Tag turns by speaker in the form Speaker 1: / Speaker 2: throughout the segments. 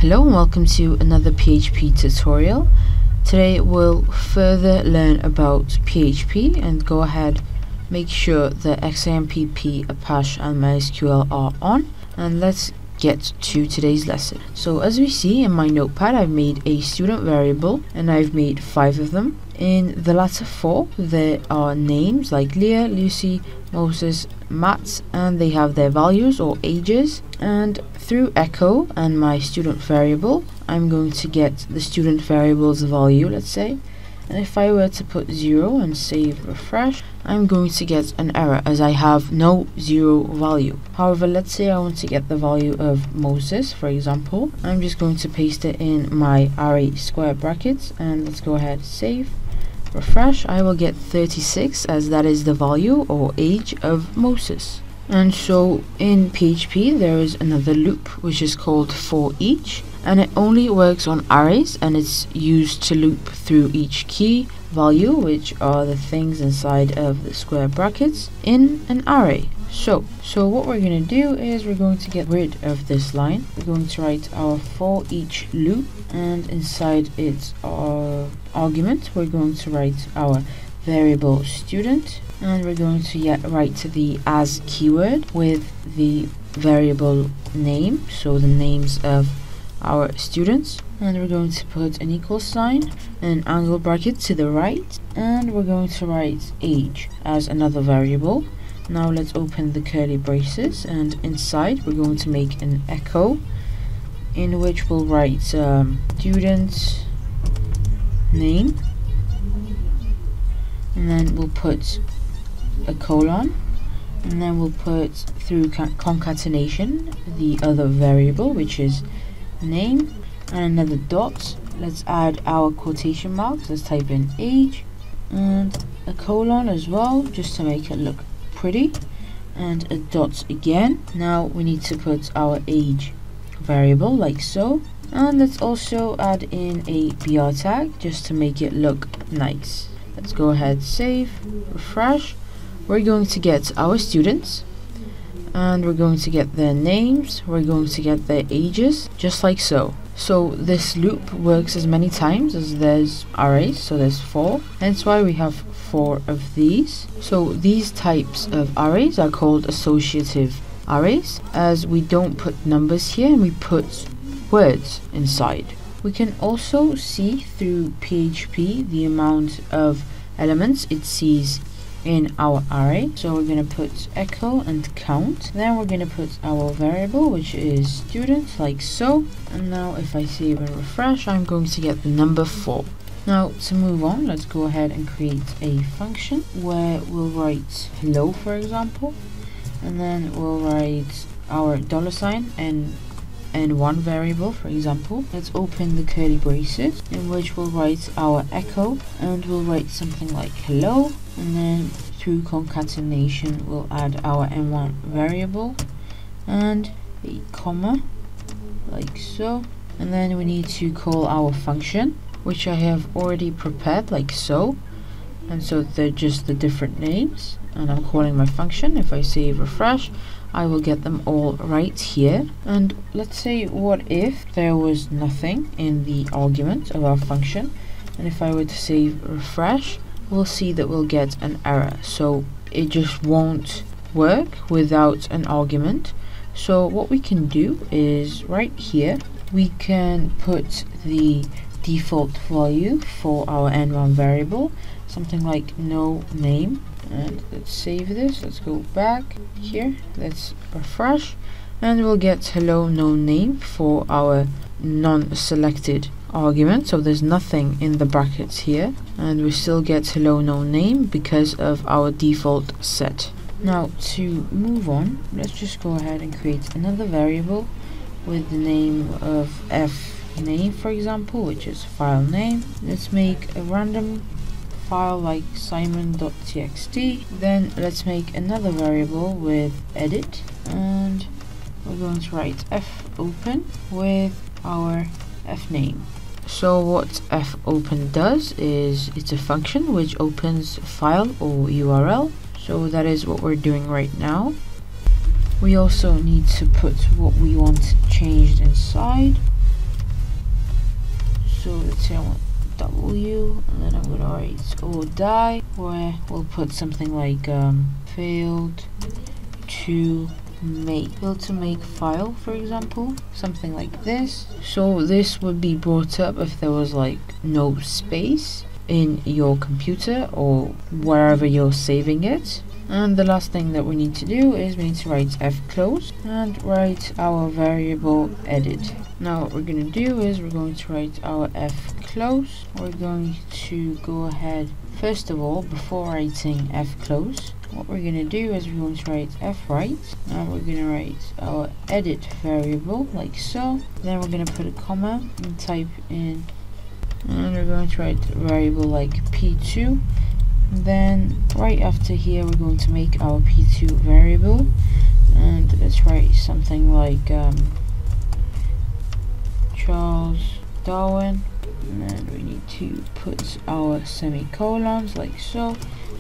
Speaker 1: Hello and welcome to another PHP tutorial. Today we'll further learn about PHP and go ahead, make sure the XAMPP, Apache and MySQL are on, and let's get to today's lesson. So as we see in my notepad, I've made a student variable and I've made 5 of them. In the latter 4 there are names like Leah, Lucy, Moses, Matt, and they have their values or ages, and through echo and my student variable I'm going to get the student variable's value, let's say, and if I were to put 0 and save refresh, I'm going to get an error as I have no 0 value. However, let's say I want to get the value of Moses, for example. I'm just going to paste it in my array square brackets, and let's go ahead, save, refresh. I will get 36 as that is the value or age of Moses. And so in PHP there is another loop which is called for each, and it only works on arrays and it's used to loop through each key value, which are the things inside of the square brackets in an array. So what we're going to do is we're going to get rid of this line. We're going to write our for each loop, and inside its argument we're going to write our variable student, and we're going to write the as keyword with the variable name, so the names of our students, and we're going to put an equal sign, an angle bracket to the right, and we're going to write age as another variable. Now let's open the curly braces, and inside we're going to make an echo in which we'll write student name, and then we'll put a colon, and then we'll put through concatenation the other variable, which is name, and another dot. Let's add our quotation marks. Let's type in age and a colon as well, just to make it look pretty, and a dot again. Now we need to put our age variable like so, and let's also add in a BR tag just to make it look nice. Let's go ahead, save, refresh. We're going to get our students, and we're going to get their names, we're going to get their ages, just like so. So this loop works as many times as there's arrays, so there's 4, hence why we have 4 of these. So these types of arrays are called associative arrays, as we don't put numbers here and we put words inside. We can also see through PHP the amount of elements it sees in our array. So we're going to put echo and count, then we're going to put our variable, which is student, like so. And now if I save and refresh, I'm going to get the number 4. Now to move on, let's go ahead and create a function where we'll write hello, for example, and then we'll write our $sign and one variable, for example. Let's open the curly braces in which we'll write our echo, and we'll write something like hello, and then through concatenation we'll add our n1 variable and a comma like so, and then we need to call our function, which I have already prepared like so, and so they're just the different names, and I'm calling my function. If I save, refresh, I will get them all right here. And let's say, what if there was nothing in the argument of our function, and if I were to save, refresh, we'll see that we'll get an error. So it just won't work without an argument. So what we can do is right here we can put the default value for our n1 variable, something like no name, and let's save this. Let's go back here, let's refresh, and we'll get hello no name for our non-selected argument. So there's nothing in the brackets here, and we still get hello no name because of our default set. Now to move on, let's just go ahead and create another variable with the name of f name, for example, which is file name. Let's make a random file like simon.txt. Then let's make another variable with edit, and we're going to write fopen with our fname. So what fopen does is it's a function which opens a file or URL. So that is what we're doing right now. We also need to put what we want changed inside. So let's say I want W, and then I'm gonna write or die, where we'll put something like failed to make file, for example, something like this. So this would be brought up if there was like no space in your computer or wherever you're saving it. And the last thing that we need to do is we need to write fclose and write our variable edit. Now what we're going to do is we're going to write our fclose. We're going to go ahead, first of all, before writing fclose, what we're going to do is we're going to write fwrite. Now we're going to write our edit variable like so. Then we're going to put a comma and type in, and we're going to write a variable like p2. Then right after here we're going to make our p2 variable, and let's write something like Charles Darwin, and then we need to put our semicolons like so.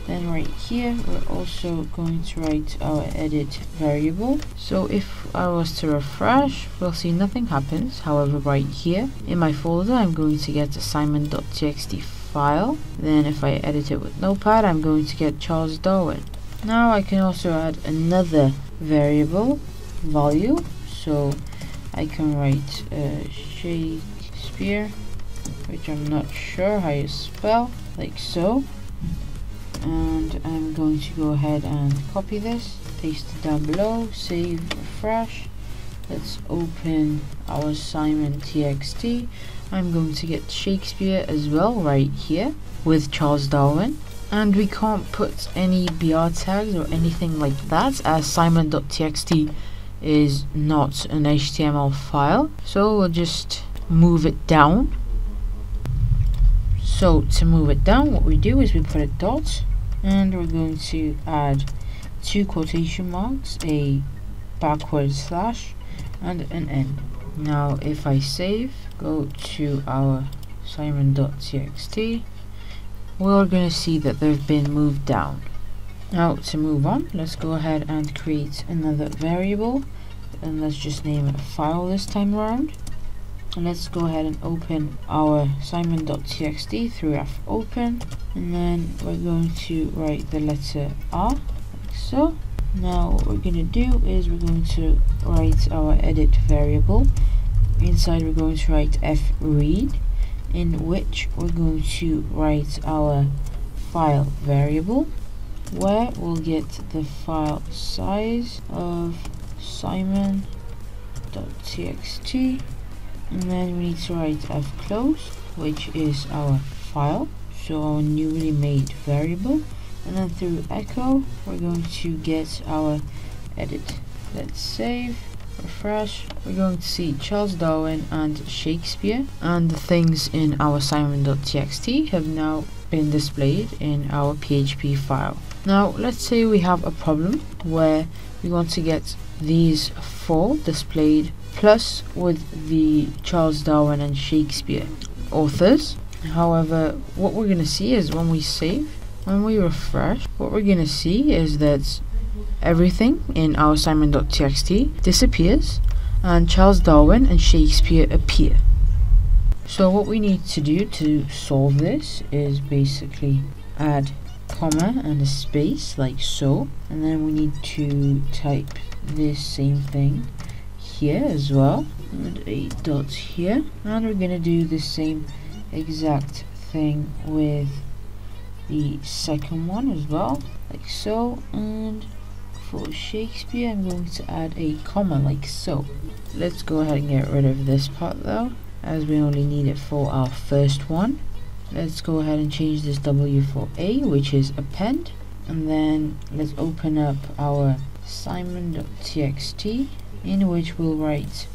Speaker 1: Then right here we're also going to write our edit variable. So if I was to refresh, we'll see nothing happens. However, right here in my folder I'm going to get assignment.txt file. Then if I edit it with Notepad, I'm going to get Charles Darwin. Now I can also add another variable value, so I can write Shakespeare, which I'm not sure how you spell, like so. And I'm going to go ahead and copy this, paste it down below, save, refresh. Let's open our assignment.txt. I'm going to get Shakespeare as well right here with Charles Darwin. And we can't put any BR tags or anything like that, as assignment.txt is not an HTML file. So we'll just move it down. So to move it down, what we do is we put a dot, and we're going to add 2 quotation marks, a backward slash, and an N. Now if I save, go to our assignment.txt, we're going to see that they've been moved down. Now to move on, let's go ahead and create another variable, and let's just name it file this time around. And let's go ahead and open our assignment.txt through fopen, and then we're going to write the letter R like so. Now what we're going to do is we're going to write our edit variable. Inside we're going to write fread, in which we're going to write our file variable, where we'll get the file size of assignment.txt, and then we need to write fclose, which is our file, so our newly made variable, and then through echo we're going to get our edit. Let's save, refresh. We're going to see Charles Darwin and Shakespeare, and the things in our assignment.txt have now been displayed in our PHP file. Now let's say we have a problem where we want to get these 4 displayed plus with the Charles Darwin and Shakespeare authors. However, what we're going to see is when we save, when we refresh, what we're going to see is that everything in our assignment.txt disappears and Charles Darwin and Shakespeare appear. So what we need to do to solve this is basically add comma and a space like so, and then we need to type this same thing here as well, and a dot here, and we're gonna do the same exact thing with the second one as well, like so. And for Shakespeare I'm going to add a comma like so. Let's go ahead and get rid of this part though, as we only need it for our first one. Let's go ahead and change this W for A, which is append, and then let's open up our assignment.txt, in which we'll write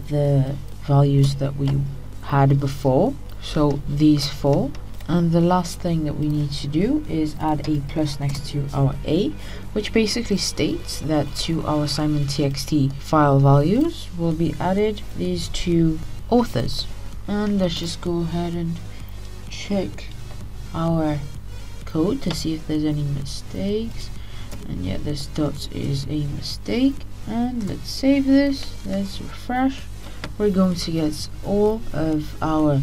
Speaker 1: the values that we had before, so these 4. And the last thing that we need to do is add a plus next to our A, which basically states that to our assignment.txt file values will be added these 2 authors. And let's just go ahead and check our code to see if there's any mistakes. And yeah, this dot is a mistake. And let's save this, let's refresh. We're going to get all of our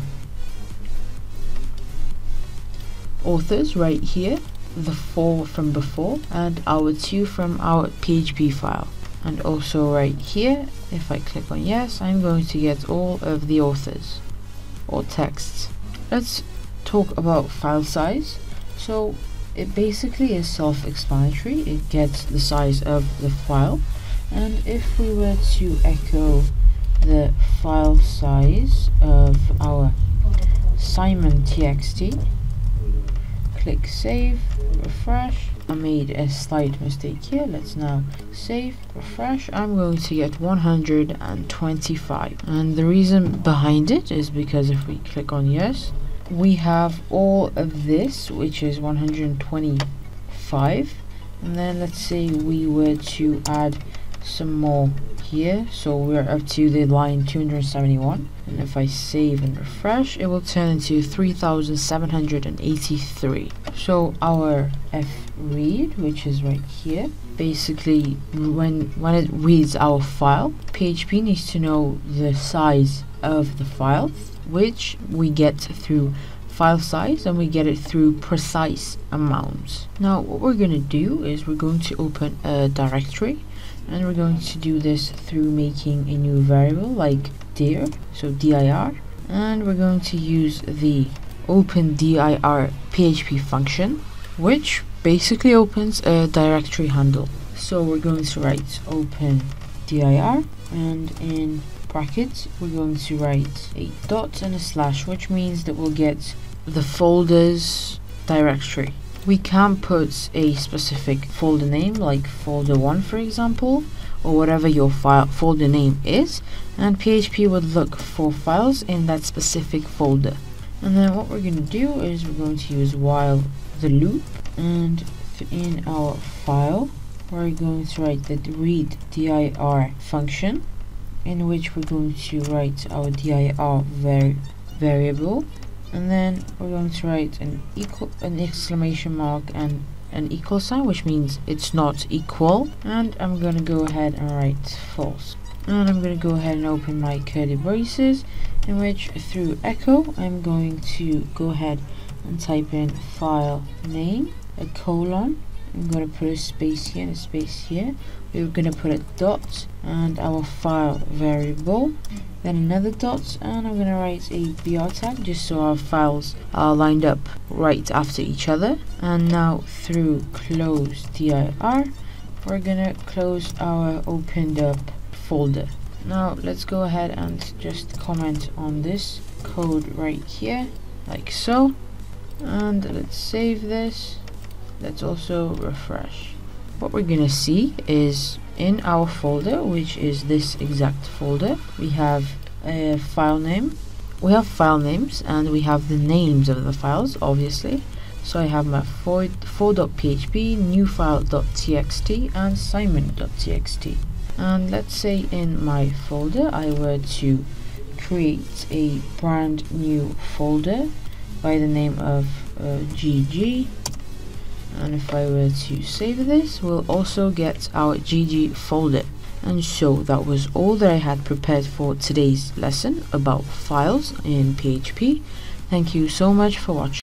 Speaker 1: authors right here, the 4 from before and our 2 from our PHP file. And also right here, if I click on yes, I'm going to get all of the authors or texts. Let's talk about file size. So it basically is self-explanatory. It gets the size of the file, and if we were to echo the file size of our Simon.txt, click save, refresh. I made a slight mistake here. Let's now save, refresh. I'm going to get 125, and the reason behind it is because if we click on yes, we have all of this, which is 125, and then let's say we were to add some more here, so we're up to the line 271, and if I save and refresh, it will turn into 3783. So our fread, which is right here, basically when it reads our file, PHP needs to know the size of the file, which we get through file size, and we get it through precise amounts. Now what we're going to do is we're going to open a directory, and we're going to do this through making a new variable like dir, so dir, and we're going to use the open dir PHP function, which basically opens a directory handle. So we're going to write open dir, and in brackets we're going to write a dot and a slash, which means that we'll get the folders directory. We can put a specific folder name like folder 1 for example, or whatever your folder name is, and PHP would look for files in that specific folder. And then what we're going to do is we're going to use while the loop, and in our file we're going to write the read dir function, in which we're going to write our dir variable, and then we're going to write an exclamation mark and an equal sign, which means it's not equal, and I'm going to go ahead and write false. And I'm going to go ahead and open my curly braces, in which through echo I'm going to go ahead and type in file name, a colon, I'm going to put a space here and a space here, we're going to put a dot and our file variable, then another dot, and I'm going to write a br tag just so our files are lined up right after each other. And now through close dir, we're going to close our opened up folder. Now let's go ahead and just comment on this code right here like so, and let's save this. Let's also refresh. What we're gonna see is in our folder, which is this exact folder, we have a file name, we have file names, and we have the names of the files, obviously. So I have my 4.php, new file.txt, and simon.txt. And let's say in my folder I were to create a brand new folder by the name of GG, and if I were to save this, we'll also get our GG folder. And so that was all that I had prepared for today's lesson about files in PHP. Thank you so much for watching.